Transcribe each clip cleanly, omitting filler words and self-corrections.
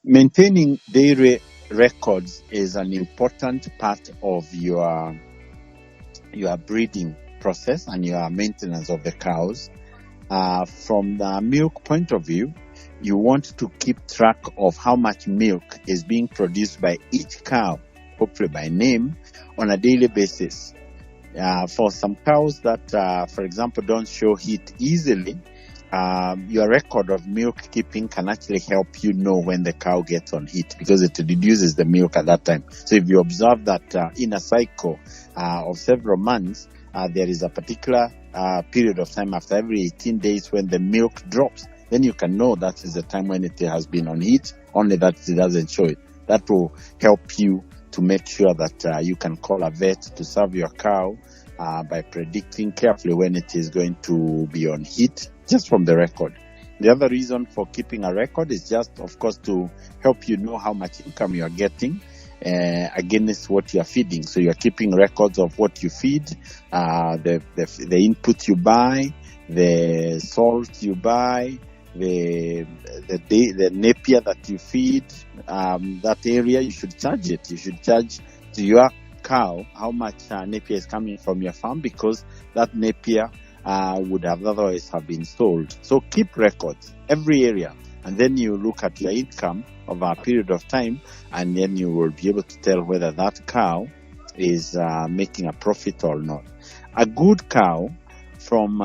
Maintaining dairy records is an important part of your breeding process and your maintenance of the cows. From the milk point of view, you want to keep track of how much milk is being produced by each cow, hopefully by name, on a daily basis. For some cows that, for example, don't show heat easily, your record of milk keeping can actually help you know when the cow gets on heat, because it reduces the milk at that time. So if you observe that in a cycle of several months, there is a particular period of time after every 18 days when the milk drops, then you can know that is the time when it has been on heat, only that it doesn't show it. That will help you to make sure that you can call a vet to serve your cow by predicting carefully when it is going to be on heat, just from the record. The other reason for keeping a record is just, of course, to help you know how much income you are getting against what you are feeding. So you are keeping records of what you feed, the input you buy, the salt you buy, the napier that you feed. That area, you should charge it. You should charge to your cow how much napier is coming from your farm, because that napier would have otherwise have been sold. So keep records every area, and then you look at your income over a period of time, and then you will be able to tell whether that cow is making a profit or not. A good cow from,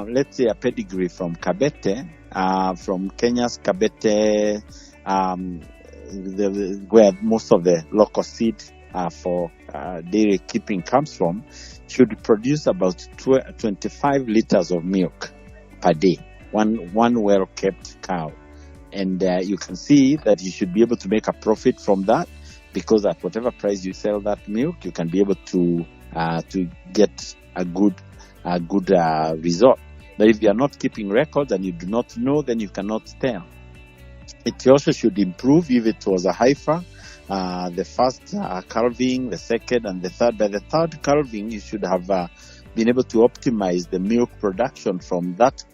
let's say, a pedigree from Kabete, from Kenya's Kabete, where most of the local seed for dairy keeping comes from, should produce about 25 liters of milk per day. One well-kept cow. And you can see that you should be able to make a profit from that, because at whatever price you sell that milk, you can be able to get a good result. But if you are not keeping records and you do not know, then you cannot tell. It also should improve if it was a heifer. The first calving, the second, and the third. By the third calving, you should have been able to optimize the milk production from that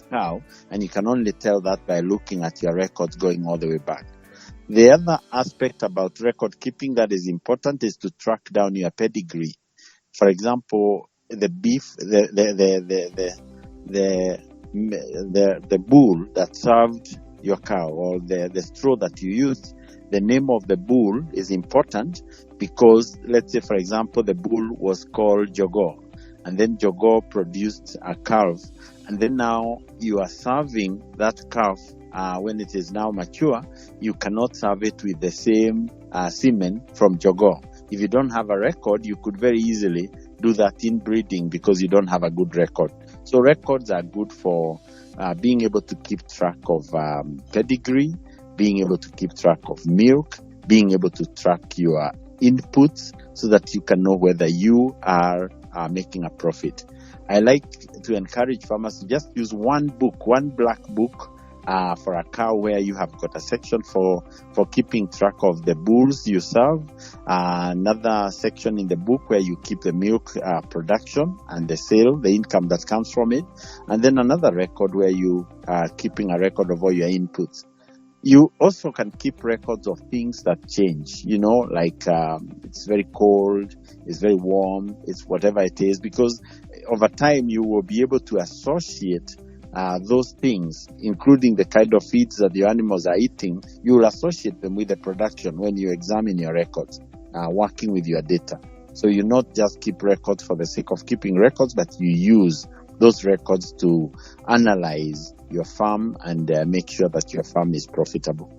cow, and you can only tell that by looking at your records going all the way back. The other aspect about record keeping that is important is to track down your pedigree. For example, the beef, the bull that served your cow, or the straw that you used, the name of the bull is important, because let's say, for example, the bull was called Jogo, and then Jogo produced a calf, and then now you are serving that calf when it is now mature. You cannot serve it with the same semen from Jogo. If you don't have a record, you could very easily do that in breeding, because you don't have a good record. So records are good for being able to keep track of pedigree, being able to keep track of milk, being able to track your inputs, so that you can know whether you are making a profit. I like to encourage farmers to just use one black book for a cow, where you have got a section for keeping track of the bulls you serve, another section in the book where you keep the milk production and the sale, the income that comes from it, and then another record where you are keeping a record of all your inputs. You also can keep records of things that change, like it's very cold, it's very warm, it's whatever it is, because over time you will be able to associate those things, including the kind of feeds that your animals are eating. You will associate them with the production when you examine your records, working with your data. So you not just keep records for the sake of keeping records, but you use those records to analyze your farm and make sure that your farm is profitable.